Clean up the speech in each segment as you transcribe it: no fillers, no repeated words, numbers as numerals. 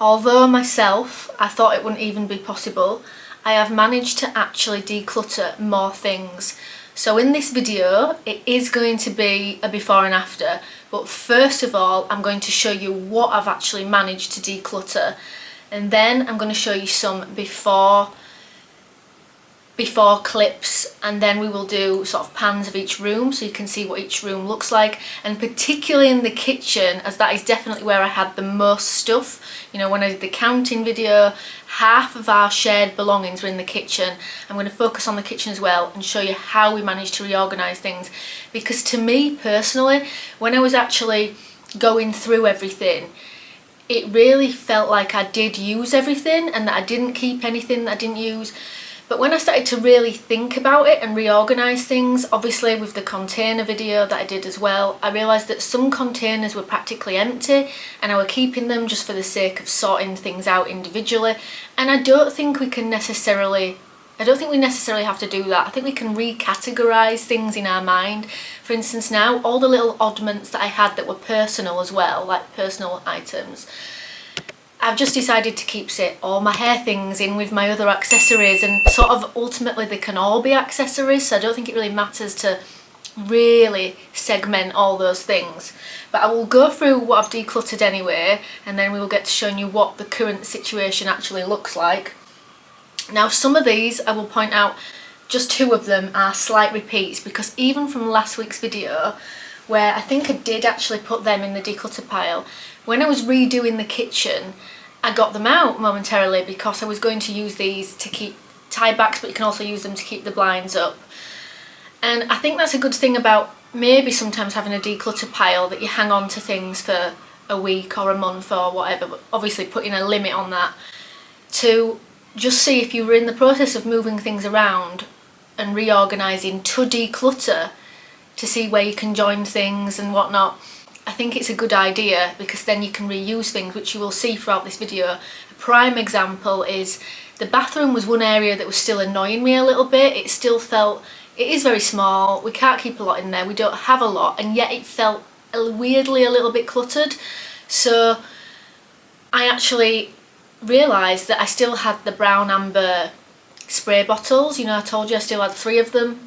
although myself, I thought it wouldn't even be possible, I have managed to actually declutter more things. So in this video, it is going to be a before and after, but first of all, I'm going to show you what I've actually managed to declutter, and then I'm going to show you some before clips, and then we will do sort of pans of each room so you can see what each room looks like, and particularly in the kitchen, as that is definitely where I had the most stuff. You know, when I did the counting video, half of our shared belongings were in the kitchen. I'm going to focus on the kitchen as well and show you how we managed to reorganise things, because to me personally, when I was actually going through everything, it really felt like I did use everything and that I didn't keep anything that I didn't use. But when I started to really think about it and reorganise things, obviously with the container video that I did as well, I realised that some containers were practically empty and I were keeping them just for the sake of sorting things out individually. And I don't think we necessarily have to do that. I think we can recategorise things in our mind. For instance, now all the little oddments that I had that were personal as well, like personal items, I've just decided to keep, say, all my hair things in with my other accessories, and sort of ultimately they can all be accessories, so I don't think it really matters to really segment all those things. But I will go through what I've decluttered anyway, and then we will get to showing you what the current situation actually looks like. Now, some of these, I will point out, just two of them are slight repeats, because even from last week's video, where I think I did actually put them in the declutter pile, when I was redoing the kitchen, I got them out momentarily because I was going to use these to keep tie backs, but you can also use them to keep the blinds up. And I think that's a good thing about maybe sometimes having a declutter pile, that you hang on to things for a week or a month or whatever, but obviously putting a limit on that, to just see if you were in the process of moving things around and reorganising to declutter, to see where you can join things and whatnot. I think it's a good idea, because then you can reuse things, which you will see throughout this video. A prime example is the bathroom was one area that was still annoying me a little bit. It still felt, it is very small, we can't keep a lot in there, we don't have a lot, and yet it felt weirdly a little bit cluttered. So I actually realised that I still had the brown amber spray bottles. You know, I told you I still had 3 of them.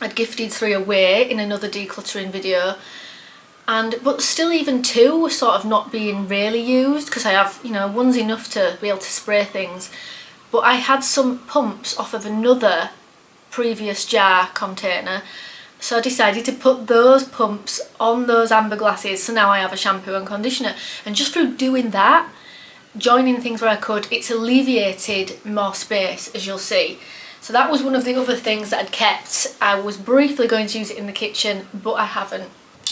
I'd gifted 3 away in another decluttering video, but still even 2 were sort of not being really used, because I have, you know, one's enough to be able to spray things. But I had some pumps off of another previous jar container, so I decided to put those pumps on those amber glasses, so now I have a shampoo and conditioner. And just through doing that, joining things where I could, it's alleviated more space, as you'll see. So that was one of the other things that I'd kept. I was briefly going to use it in the kitchen, but I haven't.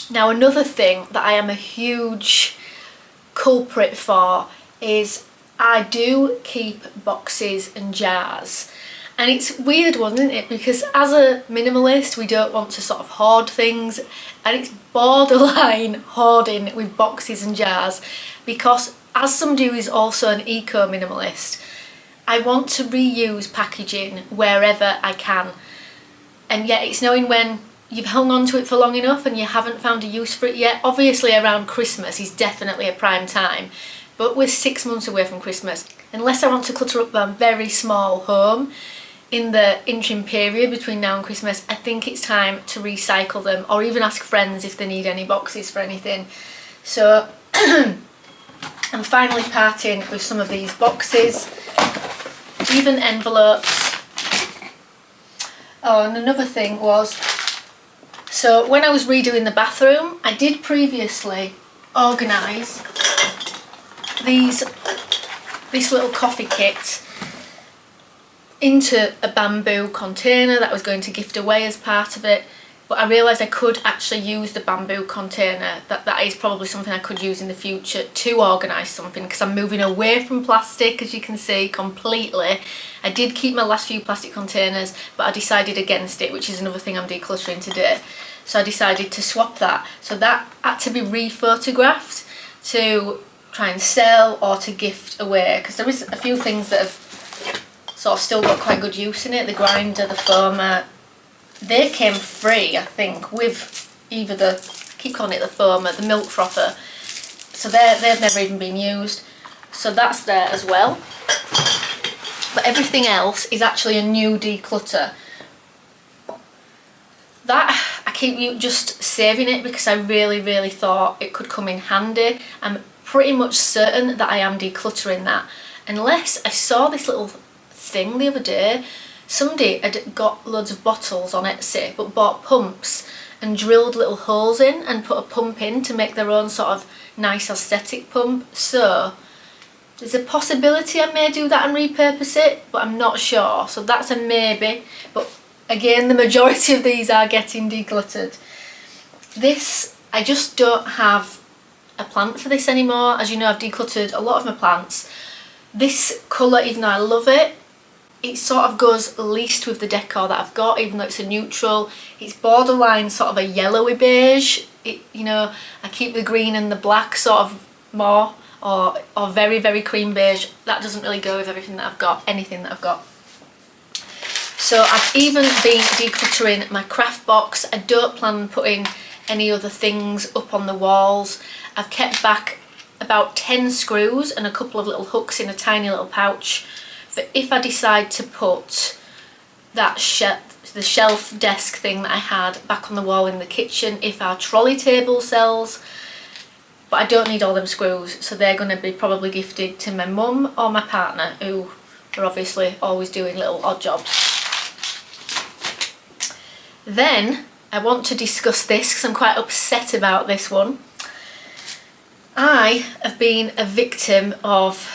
Now, another thing that I am a huge culprit for is I do keep boxes and jars. And it's weird one, isn't it? Because as a minimalist, we don't want to sort of hoard things, and it's borderline hoarding with boxes and jars, because as somebody who is also an eco-minimalist, I want to reuse packaging wherever I can. And yet it's knowing when you've hung on to it for long enough and you haven't found a use for it yet. Obviously around Christmas is definitely a prime time, but we're 6 months away from Christmas. Unless I want to clutter up my very small home in the interim period between now and Christmas, I think it's time to recycle them, or even ask friends if they need any boxes for anything. So I'm finally parting with some of these boxes, even envelopes. Oh, and another thing was, so when I was redoing the bathroom, I did previously organise this little coffee kit into a bamboo container that I was going to gift away as part of it. But I realised I could actually use the bamboo container, that is probably something I could use in the future to organise something, because I'm moving away from plastic, as you can see, completely. I did keep my last few plastic containers, but I decided against it, which is another thing I'm decluttering today. So I decided to swap that. So that had to be re-photographed to try and sell or to gift away, because there is a few things that have sort of still got quite good use in it. The grinder, the foamer, they came free, I think, with either I keep calling it the foamer, the milk frother. So they've never even been used. So that's there as well. But everything else is actually a new declutter. That, I keep just saving it because I really thought it could come in handy. I'm pretty much certain that I am decluttering that. Unless I saw this little thing the other day. Somebody had got loads of bottles on Etsy but bought pumps and drilled little holes in and put a pump in to make their own sort of nice aesthetic pump. So there's a possibility I may do that and repurpose it, but I'm not sure. So that's a maybe. But again, the majority of these are getting decluttered. This, I just don't have a plant for this anymore. As you know, I've decluttered a lot of my plants. This colour, even though I love it, it sort of goes least with the decor that I've got, even though it's a neutral. It's borderline sort of a yellowy beige. You know, I keep the green and the black sort of more, or very cream beige. That doesn't really go with everything that I've got, anything that I've got. So I've even been decluttering my craft box. I don't plan on putting any other things up on the walls. I've kept back about 10 screws and a couple of little hooks in a tiny little pouch for if I decide to put that the shelf desk thing that I had back on the wall in the kitchen, if our trolley table sells. But I don't need all them screws, so they're going to be probably gifted to my mum or my partner, who are obviously always doing little odd jobs. Then I want to discuss this because I'm quite upset about this one. I have been a victim of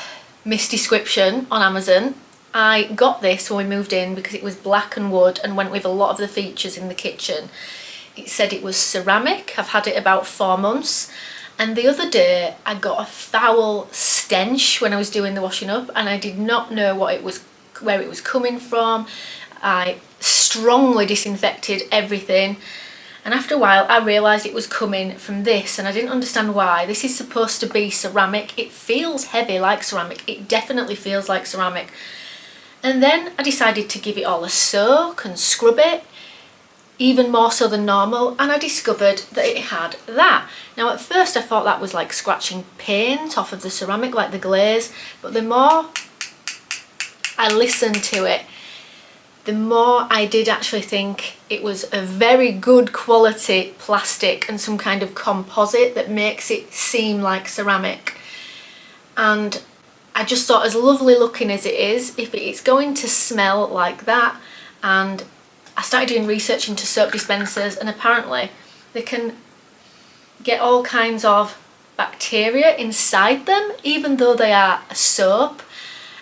misdescription on Amazon. I got this when we moved in because it was black and wood and went with a lot of the features in the kitchen. It said it was ceramic. I've had it about 4 months, and the other day I got a foul stench when I was doing the washing up, and I did not know where it was coming from. I strongly disinfected everything, and after a while I realised it was coming from this, and I didn't understand why. This is supposed to be ceramic. It feels heavy like ceramic. It definitely feels like ceramic. And then I decided to give it all a soak and scrub it, even more so than normal, and I discovered that it had that. Now at first I thought that was like scratching paint off of the ceramic, like the glaze, but the more I listened to it, the more I did actually think it was a very good quality plastic and some kind of composite that makes it seem like ceramic. And I just thought, as lovely looking as it is, if it's going to smell like that. And I started doing research into soap dispensers, and apparently they can get all kinds of bacteria inside them even though they are a soap.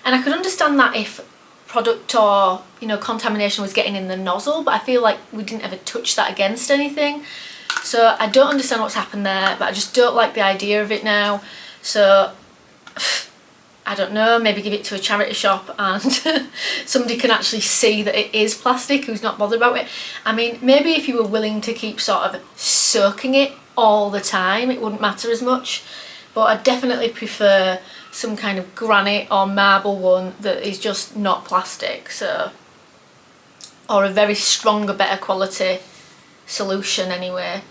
And I could understand that if product or, you know, contamination was getting in the nozzle, but I feel like we didn't ever touch that against anything. So I don't understand what's happened there, but I just don't like the idea of it now. So I don't know, maybe give it to a charity shop and somebody can actually see that it is plastic who's not bothered about it. I mean, maybe if you were willing to keep sort of soaking it all the time, it wouldn't matter as much. But I definitely prefer some kind of granite or marble one that is just not plastic, so, or a very stronger, better quality solution anyway.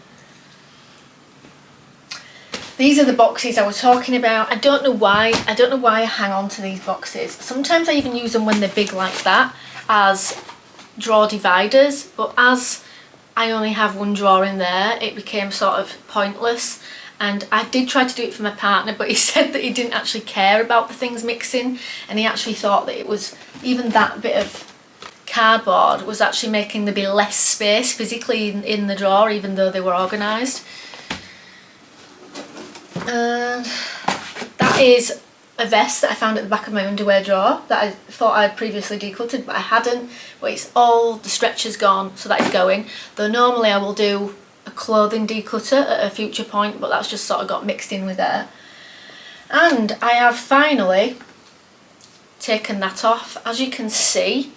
These are the boxes I was talking about. I don't know why I hang on to these boxes. Sometimes I even use them when they're big like that as drawer dividers, but as I only have one drawer in there, it became sort of pointless. And I did try to do it for my partner, but he said that he didn't actually care about the things mixing, and he actually thought that it was, even that bit of cardboard was actually making there be less space physically in the drawer, even though they were organised. And that is a vest that I found at the back of my underwear drawer that I thought I'd previously decluttered, but I hadn't. But it's all the stretchers gone, so that is going. Though normally I will do a clothing declutter at a future point, but that's just sort of got mixed in with there. And I have finally taken that off. As you can see,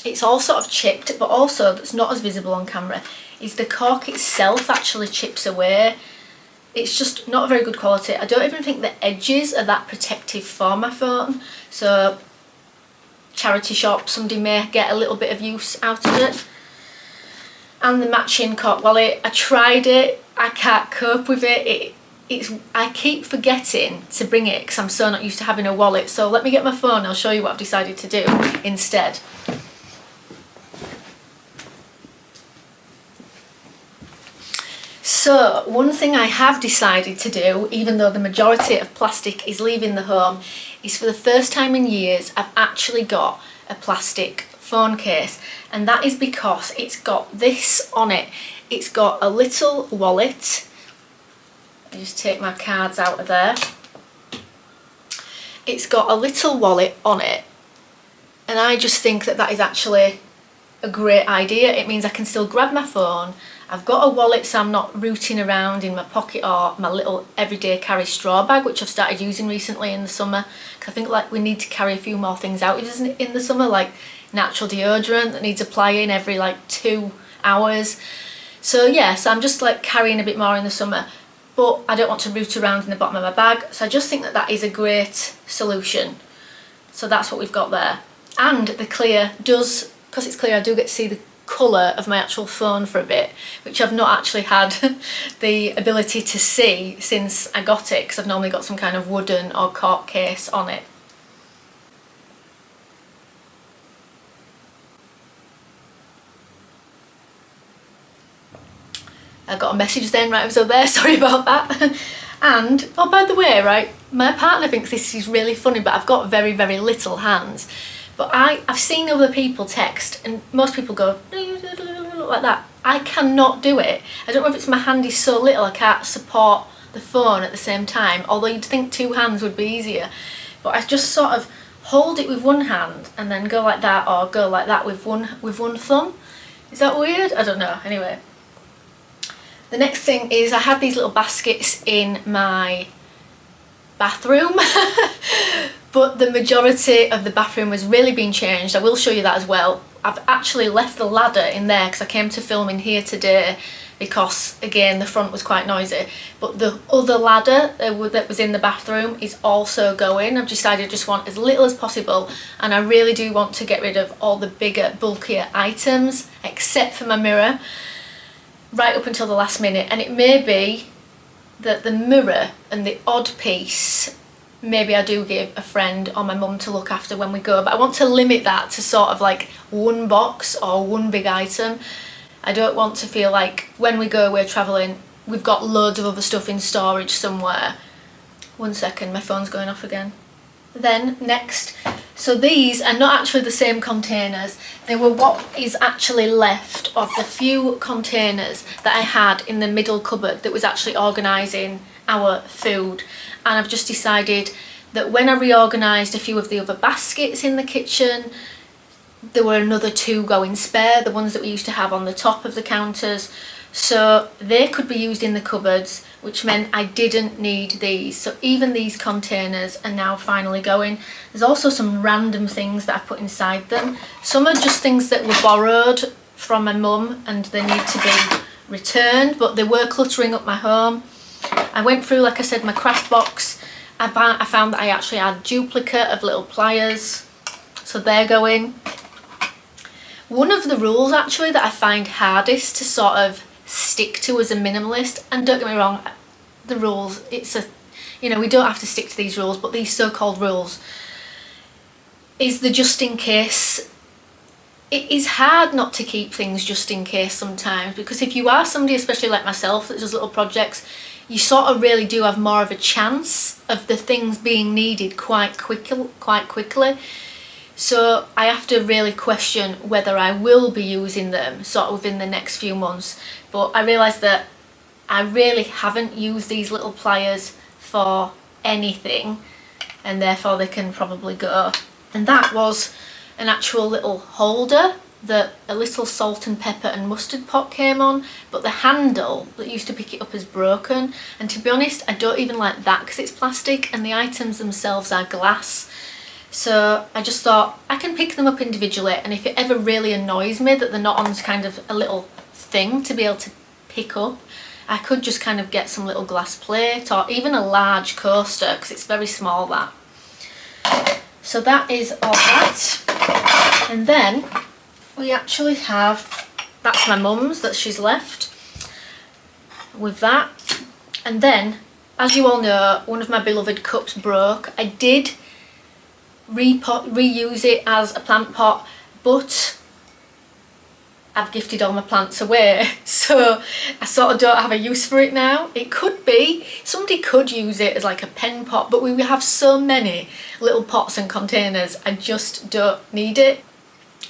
it's all sort of chipped, but also that's not as visible on camera is the cork itself actually chips away. It's just not very good quality. I don't even think the edges are that protective for my phone, so charity shop, somebody may get a little bit of use out of it. And the matching cork wallet, I tried it, I can't cope with it. I keep forgetting to bring it because I'm so not used to having a wallet. So let me get my phone and I'll show you what I've decided to do instead. So one thing I have decided to do, even though the majority of plastic is leaving the home, is for the first time in years I've actually got a plastic phone case, and that is because it's got this on it. It's got a little wallet. I just take my cards out of there. It's got a little wallet on it, and I just think that that is actually a great idea. It means I can still grab my phone. I've got a wallet, so I'm not rooting around in my pocket or my little everyday carry straw bag, which I've started using recently in the summer, because I think like we need to carry a few more things out in the summer, like natural deodorant that needs applying every like 2 hours. So yeah, so I'm just like carrying a bit more in the summer, but I don't want to root around in the bottom of my bag, so I just think that that is a great solution. So that's what we've got there. And the clear does, because it's clear, I do get to see the colour of my actual phone for a bit, which I've not actually had the ability to see since I got it, because I've normally got some kind of wooden or cork case on it. I got a message then, right, I was over there, sorry about that. And, oh, by the way, right, my partner thinks this is really funny, but I've got very, very little hands. But I've seen other people text, and most people go like that. I cannot do it. I don't know if it's my hand is so little I can't support the phone at the same time, although you'd think 2 hands would be easier. But I just sort of hold it with one hand and then go like that, or go like that with one thumb. Is that weird? I don't know. Anyway. The next thing is I had these little baskets in my bathroom, but the majority of the bathroom has really been changed. I will show you that as well. I've actually left the ladder in there because I came to film in here today because, again, the front was quite noisy. But the other ladder that was in the bathroom is also going. I've decided I just want as little as possible, and I really do want to get rid of all the bigger, bulkier items, except for my mirror, right up until the last minute. And it may be that the mirror and the odd piece, maybe I do give a friend or my mum to look after when we go, but I want to limit that to sort of like one box or one big item. I don't want to feel like when we go away travelling we've got loads of other stuff in storage somewhere. One second, my phone's going off again. Then next, so these are not actually the same containers. They were what is actually left of the few containers that I had in the middle cupboard that was actually organising our food. And I've just decided that when I reorganised a few of the other baskets in the kitchen, there were another 2 going spare, the ones that we used to have on the top of the counters. So they could be used in the cupboards, which meant I didn't need these. So even these containers are now finally going. There's also some random things that I put inside them. Some are just things that were borrowed from my mum and they need to be returned, but they were cluttering up my home. I went through, like I said, my craft box. I found that I actually had duplicate of little pliers, so they're going. One of the rules actually that I find hardest to sort of stick to as a minimalist, and don't get me wrong, the rules, it's a, you know, we don't have to stick to these rules, but these so-called rules, is the just in case. It is hard not to keep things just in case sometimes, because if you are somebody, especially like myself, that does little projects, you sort of really do have more of a chance of the things being needed quite quickly. So I have to really question whether I will be using them sort of within the next few months. But I realised that I really haven't used these little pliers for anything, and therefore they can probably go. And that was an actual little holder that a little salt and pepper and mustard pot came on, but the handle that used to pick it up is broken. And to be honest, I don't even like that because it's plastic and the items themselves are glass. So I just thought I can pick them up individually, and if it ever really annoys me that they're not on kind of a little thing to be able to pick up, I could just kind of get some little glass plate or even a large coaster, because it's very small, that. So that is all that. And then we actually have, that's my mum's that she's left with that. And then as you all know, one of my beloved cups broke. I did reuse it as a plant pot, but I've gifted all my plants away, so I sort of don't have a use for it now. It could be, somebody could use it as like a pen pot, but we have so many little pots and containers, I just don't need it.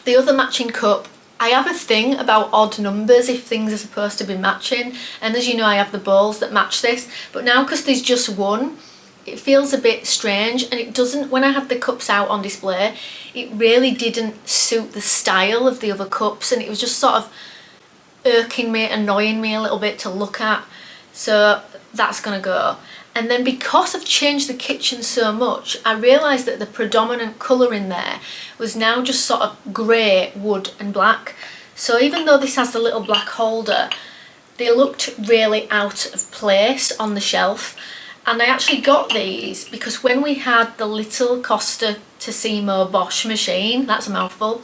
The other matching cup, I have a thing about odd numbers if things are supposed to be matching, and as you know I have the bowls that match this, but now because there's just one, it feels a bit strange, and it doesn't, when I had the cups out on display, it really didn't suit the style of the other cups, and it was just sort of irking me, annoying me a little bit to look at, so that's gonna go. And then because I've changed the kitchen so much, I realised that the predominant colour in there was now just sort of grey, wood and black. So even though this has the little black holder, they looked really out of place on the shelf. And I actually got these because when we had the little Costa Tessimo Bosch machine, that's a mouthful,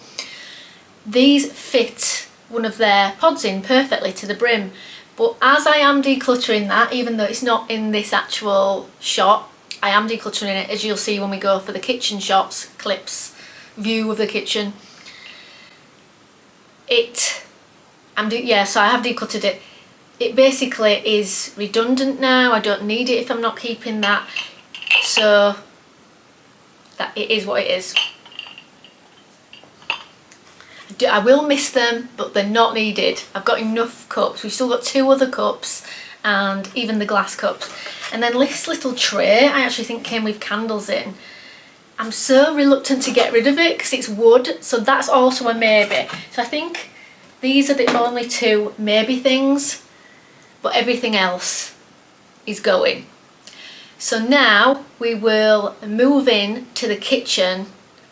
these fit one of their pods in perfectly to the brim. But as I am decluttering that, even though it's not in this actual shot, I am decluttering it, as you'll see when we go for the kitchen shots, clips, view of the kitchen. So I have decluttered it. It basically is redundant now. I don't need it if I'm not keeping that. So that it is what it is. I will miss them, but they're not needed. I've got enough cups. We've still got 2 other cups and even the glass cups. And then this little tray, I actually think came with candles in. I'm so reluctant to get rid of it because it's wood, so that's also a maybe. So I think these are the only 2 maybe things, but everything else is going. So now we will move in to the kitchen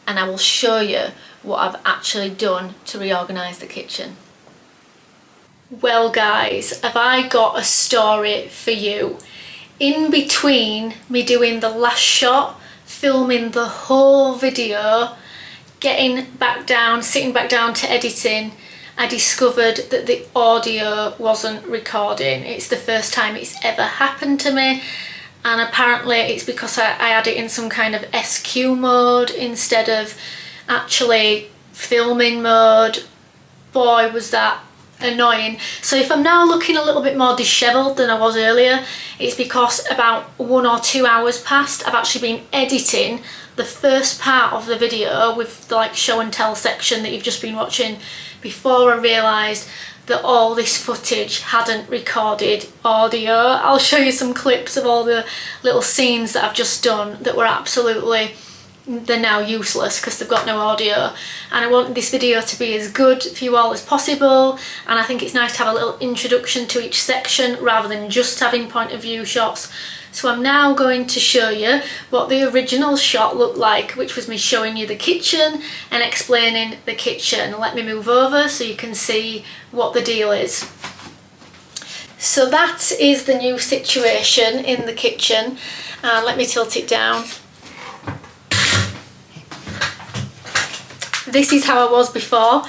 and I will show you what I've actually done to reorganise the kitchen. Well guys, have I got a story for you. In between me doing the last shot, filming the whole video, getting back down, sitting back down to editing, I discovered that the audio wasn't recording. It's the first time it's ever happened to me, and apparently it's because I had it in some kind of SQ mode instead of actually filming mode. Boy, was that annoying. So if I'm now looking a little bit more dishevelled than I was earlier, it's because about 1 or 2 hours past, I've actually been editing the first part of the video with the like show and tell section that you've just been watching before I realised that all this footage hadn't recorded audio. I'll show you some clips of all the little scenes that I've just done that were absolutely, they're now useless because they've got no audio, and I want this video to be as good for you all as possible, and I think it's nice to have a little introduction to each section rather than just having point of view shots. So I'm now going to show you what the original shot looked like, which was me showing you the kitchen and explaining the kitchen. Let me move over so you can see what the deal is. So that is the new situation in the kitchen, and let me tilt it down. This is how I was before.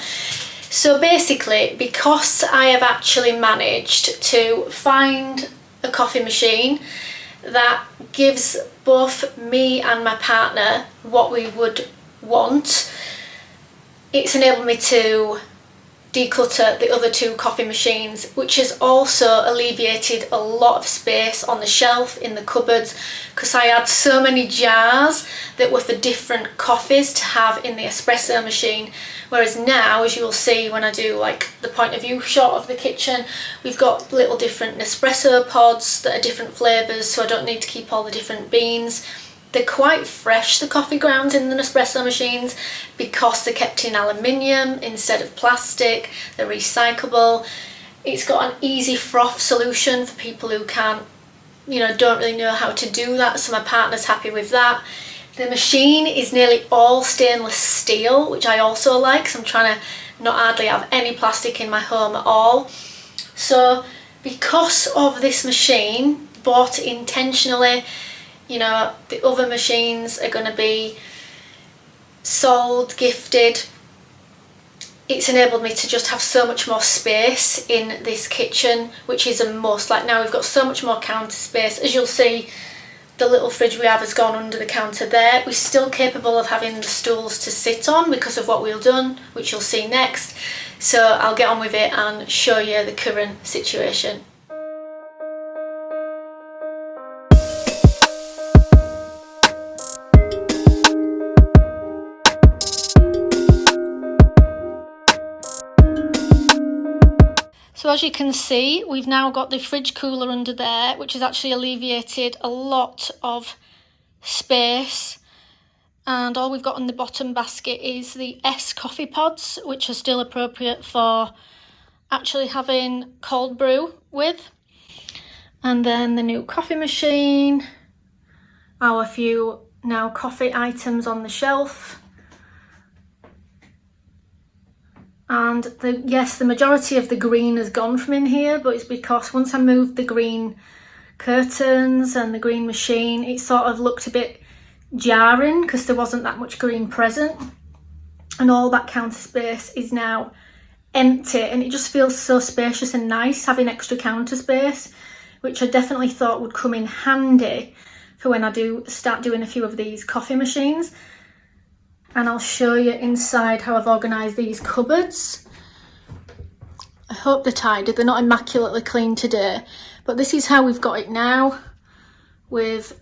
So basically, because I have actually managed to find a coffee machine that gives both me and my partner what we would want, it's enabled me to declutter the other 2 coffee machines, which has also alleviated a lot of space on the shelf in the cupboards, because I had so many jars that were for different coffees to have in the espresso machine, whereas now, as you'll see when I do like the point of view shot of the kitchen, we've got little different Nespresso pods that are different flavours, so I don't need to keep all the different beans. They're quite fresh, the coffee grounds in the Nespresso machines, because they're kept in aluminium instead of plastic. They're recyclable. It's got an easy froth solution for people who can't, don't really know how to do that, so my partner's happy with that. The machine is nearly all stainless steel, which I also like, so I'm trying to not hardly have any plastic in my home at all. So because of this machine, bought intentionally, the other machines are going to be sold, gifted, it's enabled me to just have so much more space in this kitchen, which is a must. Like now we've got so much more counter space. As you'll see, the little fridge we have has gone under the counter there. We're still capable of having the stools to sit on because of what we've done, which you'll see next. So I'll get on with it and show you the current situation. So as you can see, we've now got the fridge cooler under there, which has actually alleviated a lot of space. And all we've got in the bottom basket is the S coffee pods, which are still appropriate for actually having cold brew with. And then the new coffee machine, our few now coffee items on the shelf. And yes, the majority of the green has gone from in here, but it's because once I moved the green curtains and the green machine, it sort of looked a bit jarring because there wasn't that much green present. And all that counter space is now empty, and it just feels so spacious and nice having extra counter space, which I definitely thought would come in handy for when I do start doing a few of these coffee machines. And I'll show you inside how I've organised these cupboards. I hope they're tidy. They're not immaculately clean today, but this is how we've got it now, with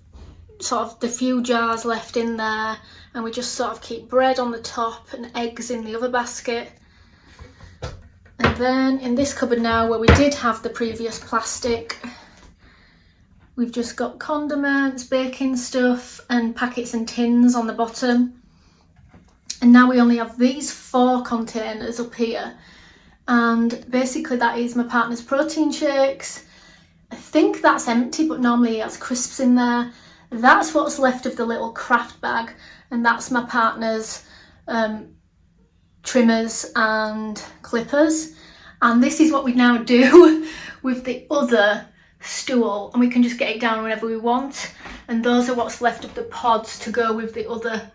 sort of the few jars left in there, and we just sort of keep bread on the top and eggs in the other basket. And then in this cupboard now, where we did have the previous plastic, we've just got condiments, baking stuff and packets and tins on the bottom. And now we only have these 4 containers up here, and basically that is my partner's protein shakes. I think that's empty, but normally he has crisps in there. That's what's left of the little craft bag, and that's my partner's trimmers and clippers. And this is what we now do with the other stool, and we can just get it down whenever we want. And those are what's left of the pods to go with the other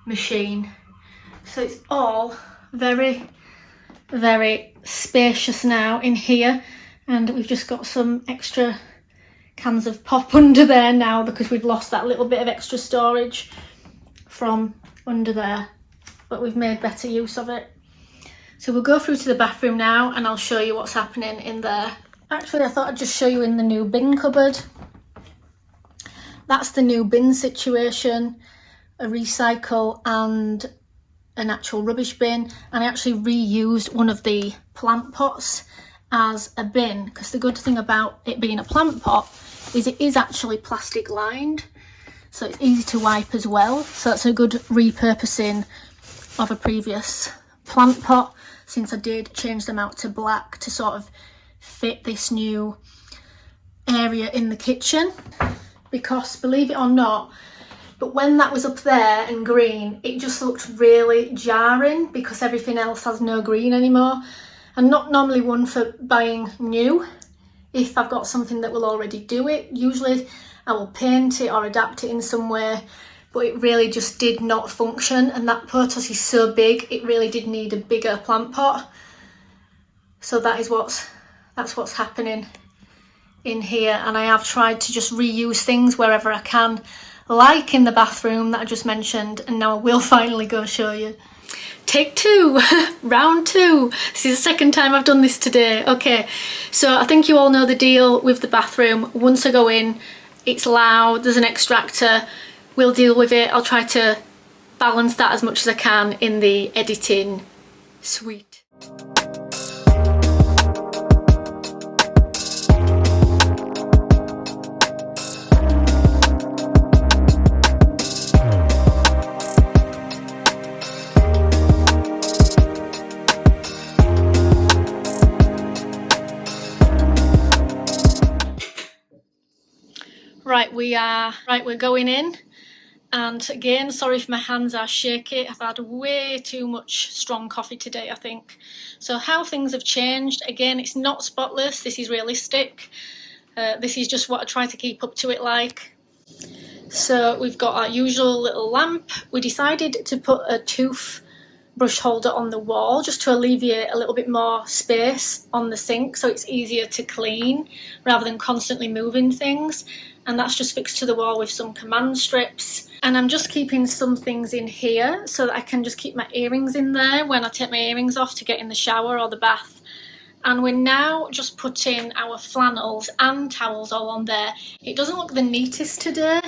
machine. So it's all very, very spacious now in here, and we've just got some extra cans of pop under there now because we've lost that little bit of extra storage from under there, but we've made better use of it. So we'll go through to the bathroom now and I'll show you what's happening in there. Actually, I thought I'd just show you in the new bin cupboard. That's the new bin situation, a recycle and an actual rubbish bin, and I actually reused one of the plant pots as a bin, because the good thing about it being a plant pot is it is actually plastic lined, so it's easy to wipe as well. So that's a good repurposing of a previous plant pot, since I did change them out to black to sort of fit this new area in the kitchen. Because believe it or not, but when that was up there and green, it just looked really jarring because everything else has no green anymore. I'm not normally one for buying new if I've got something that will already do it. Usually I will paint it or adapt it in some way, but it really just did not function. And that potos is so big, it really did need a bigger plant pot. So that's what's happening in here. And I have tried to just reuse things wherever I can, like in the bathroom that I just mentioned, and now I will finally go show you. Take 2, round 2. This is the second time I've done this today. Okay, so I think you all know the deal with the bathroom. Once I go in, it's loud, there's an extractor. We'll deal with it. I'll try to balance that as much as I can in the editing suite. We're going in, and again, sorry if my hands are shaky. I've had way too much strong coffee today, I think. So how things have changed, again, it's not spotless, this is realistic. This is just what I try to keep up to it like. So we've got our usual little lamp. We decided to put a tooth brush holder on the wall just to alleviate a little bit more space on the sink so it's easier to clean rather than constantly moving things. And that's just fixed to the wall with some command strips. And I'm just keeping some things in here so that I can just keep my earrings in there when I take my earrings off to get in the shower or the bath. And we're now just putting our flannels and towels all on there. It doesn't look the neatest today,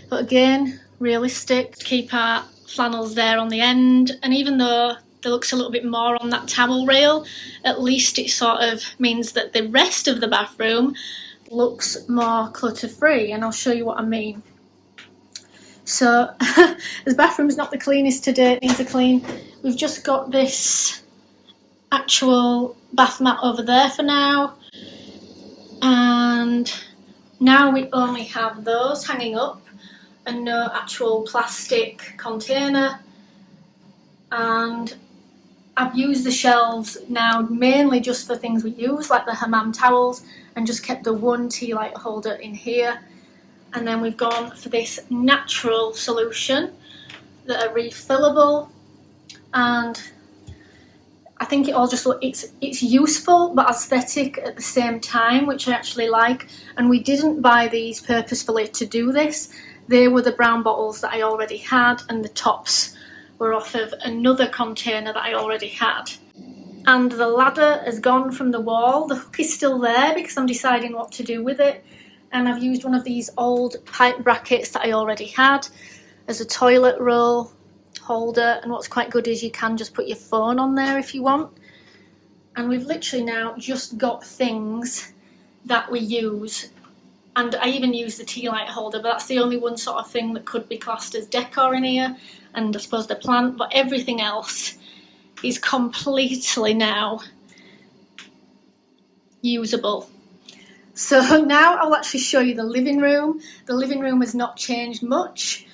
but again, realistic. Keep our flannels there on the end, and even though there looks a little bit more on that towel rail, at least it sort of means that the rest of the bathroom looks more clutter-free, and I'll show you what I mean. So the bathroom's not the cleanest today, it needs a clean. We've just got this actual bath mat over there for now, and now we only have those hanging up and no actual plastic container. And I've used the shelves now mainly just for things we use, like the hammam towels, and just kept the one tea light holder in here. And then we've gone for this natural solution that are refillable, and I think it all just it's useful but aesthetic at the same time, which I actually like. And we didn't buy these purposefully to do this. They were the brown bottles that I already had, and the tops were off of another container that I already had. And the ladder has gone from the wall. The hook is still there because I'm deciding what to do with it. And I've used one of these old pipe brackets that I already had as a toilet roll holder. And what's quite good is you can just put your phone on there if you want. And we've literally now just got things that we use. And I even use the tea light holder, but that's the only one sort of thing that could be classed as decor in here. And I suppose the plant, but everything else is completely now usable. So now I'll actually show you the living room. The living room has not changed much,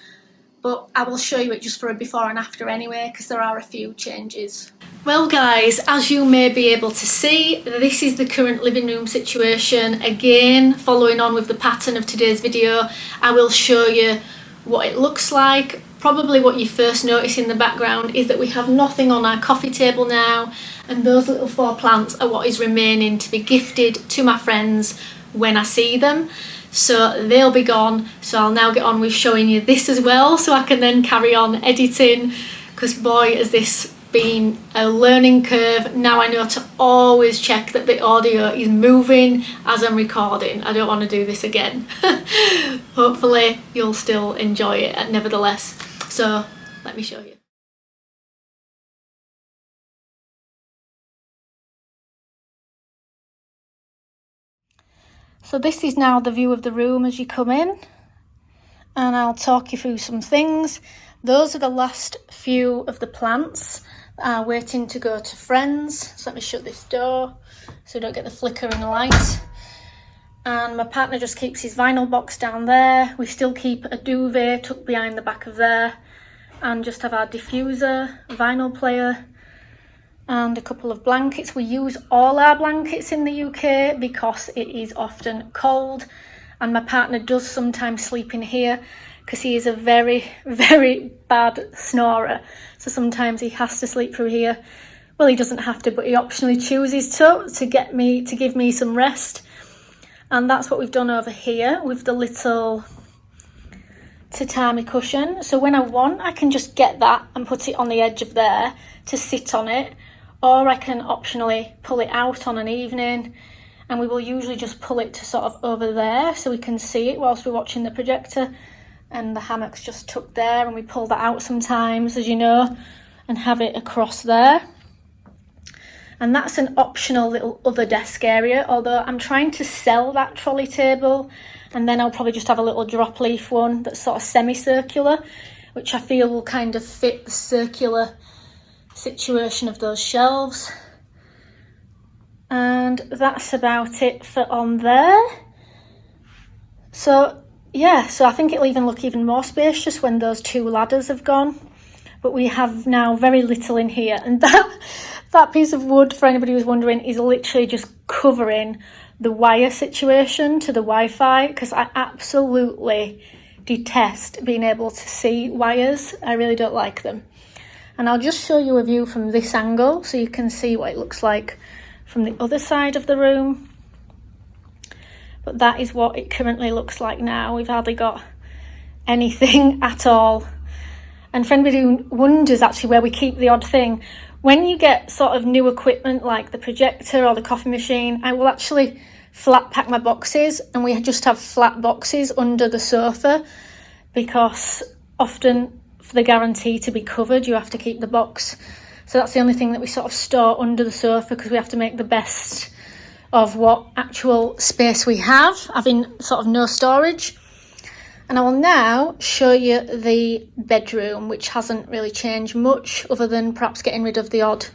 but I will show you it just for a before and after anyway, because there are a few changes. Well guys, as you may be able to see, this is the current living room situation. Again, following on with the pattern of today's video, I will show you what it looks like. Probably what you first notice in the background is that we have nothing on our coffee table now, and those little 4 plants are what is remaining to be gifted to my friends when I see them. So they'll be gone, so I'll now get on with showing you this as well, so I can then carry on editing, because boy has this been a learning curve. Now I know to always check that the audio is moving as I'm recording. I don't want to do this again. Hopefully you'll still enjoy it nevertheless. So let me show you. So this is now the view of the room as you come in, and I'll talk you through some things. Those are the last few of the plants that are waiting to go to friends. So let me shut this door so we don't get the flickering light. And my partner just keeps his vinyl box down there. We still keep a duvet tucked behind the back of there, and just have our diffuser, vinyl player, and a couple of blankets. We use all our blankets in the UK because it is often cold, and my partner does sometimes sleep in here because he is a very, very bad snorer. So sometimes he has to sleep through here. Well, he doesn't have to, but he optionally chooses to give me some rest. And that's what we've done over here with the little tatami cushion. So when I want, I can just get that and put it on the edge of there to sit on it, or I can optionally pull it out on an evening, and we will usually just pull it to sort of over there so we can see it whilst we're watching the projector. And the hammock's just tucked there, and we pull that out sometimes, as you know, and have it across there. And that's an optional little other desk area, although I'm trying to sell that trolley table, and then I'll probably just have a little drop leaf one that's sort of semicircular, which I feel will kind of fit the circular situation of those shelves. And that's about it for on there. So yeah, so I think it'll even look even more spacious when those 2 ladders have gone. But we have now very little in here, and that piece of wood, for anybody who's wondering, is literally just covering the wire situation to the Wi-Fi, because I absolutely detest being able to see wires. I really don't like them. And I'll just show you a view from this angle so you can see what it looks like from the other side of the room. But that is what it currently looks like now. We've hardly got anything at all. And for anybody who wonders actually where we keep the odd thing, when you get sort of new equipment like the projector or the coffee machine, I will actually flat pack my boxes, and we just have flat boxes under the sofa, because often for the guarantee to be covered you have to keep the box. So that's the only thing that we sort of store under the sofa, because we have to make the best of what actual space we have, having sort of no storage. And I will now show you the bedroom, which hasn't really changed much other than perhaps getting rid of the odd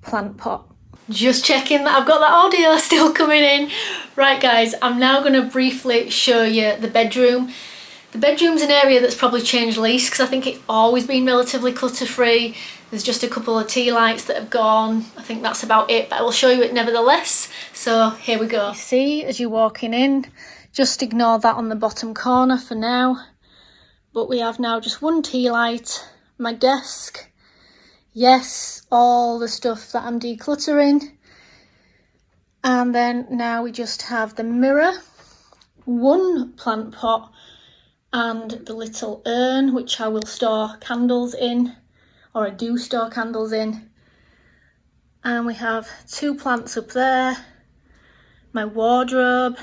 plant pot. Just checking that I've got that audio still coming in. Right guys, I'm now going to briefly show you the bedroom. The bedroom's an area that's probably changed least, because I think it's always been relatively clutter free. There's just a couple of tea lights that have gone. I think that's about it, but I will show you it nevertheless. So here we go. You see, as you're walking in, just ignore that on the bottom corner for now. But we have now just one tea light, my desk, yes, all the stuff that I'm decluttering. And then now we just have the mirror, one plant pot, and the little urn, which I will store candles in, or I do store candles in. And we have two plants up there, my wardrobe,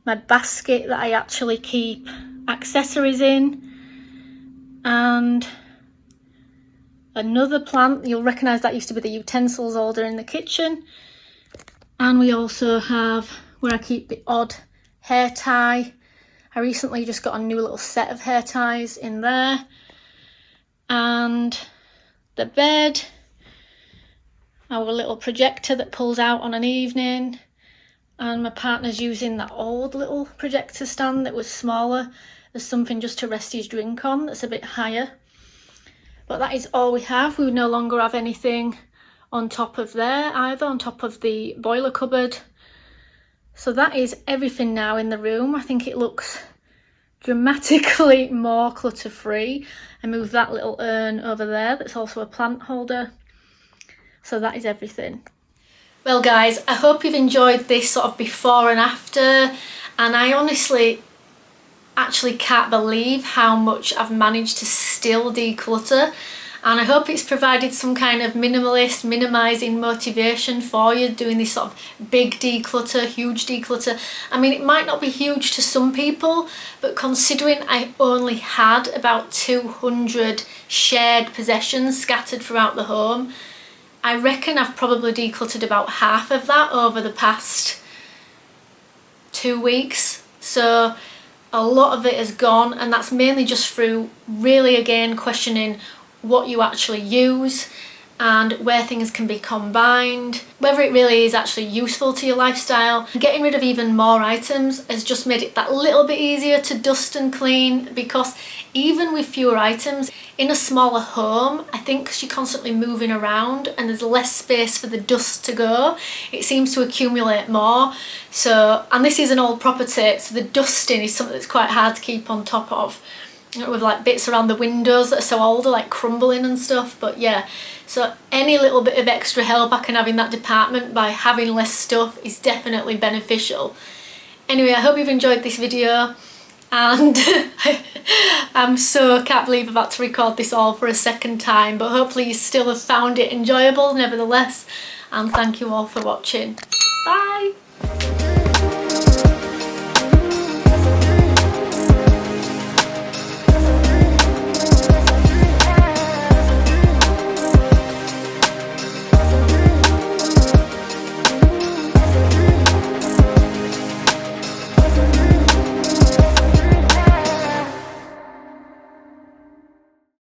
my basket that I actually keep accessories in, and another plant. You'll recognise that used to be the utensils holder in the kitchen. And we also have where I keep the odd hair tie. I recently just got a new little set of hair ties in there. And the bed, our little projector that pulls out on an evening. And my partner's using that old little projector stand that was smaller. There's something just to rest his drink on that's a bit higher. But that is all we have. We no longer have anything on top of there either, on top of the boiler cupboard. So that is everything now in the room. I think it looks dramatically more clutter free. I moved that little urn over there that's also a plant holder. So that is everything. Well guys, I hope you've enjoyed this sort of before and after, and I honestly actually can't believe how much I've managed to still declutter, and I hope it's provided some kind of minimalist, minimizing motivation for you doing this sort of big declutter, huge declutter. I mean, it might not be huge to some people, but considering I only had about 200 shared possessions scattered throughout the home, I reckon I've probably decluttered about half of that over the past 2 weeks. So a lot of it has gone, and that's mainly just through really again questioning what you actually use and where things can be combined, whether it really is actually useful to your lifestyle. Getting rid of even more items has just made it that little bit easier to dust and clean, because even with fewer items in a smaller home, I think because you're constantly moving around and there's less space for the dust to go, it seems to accumulate more. So, and this is an old property, so the dusting is something that's quite hard to keep on top of, with like bits around the windows that are so old, like crumbling and stuff. But yeah, so any little bit of extra help I can have in that department by having less stuff is definitely beneficial. Anyway, I hope you've enjoyed this video, and can't believe I'm about to record this all for a second time, but hopefully you still have found it enjoyable nevertheless, and thank you all for watching. Bye!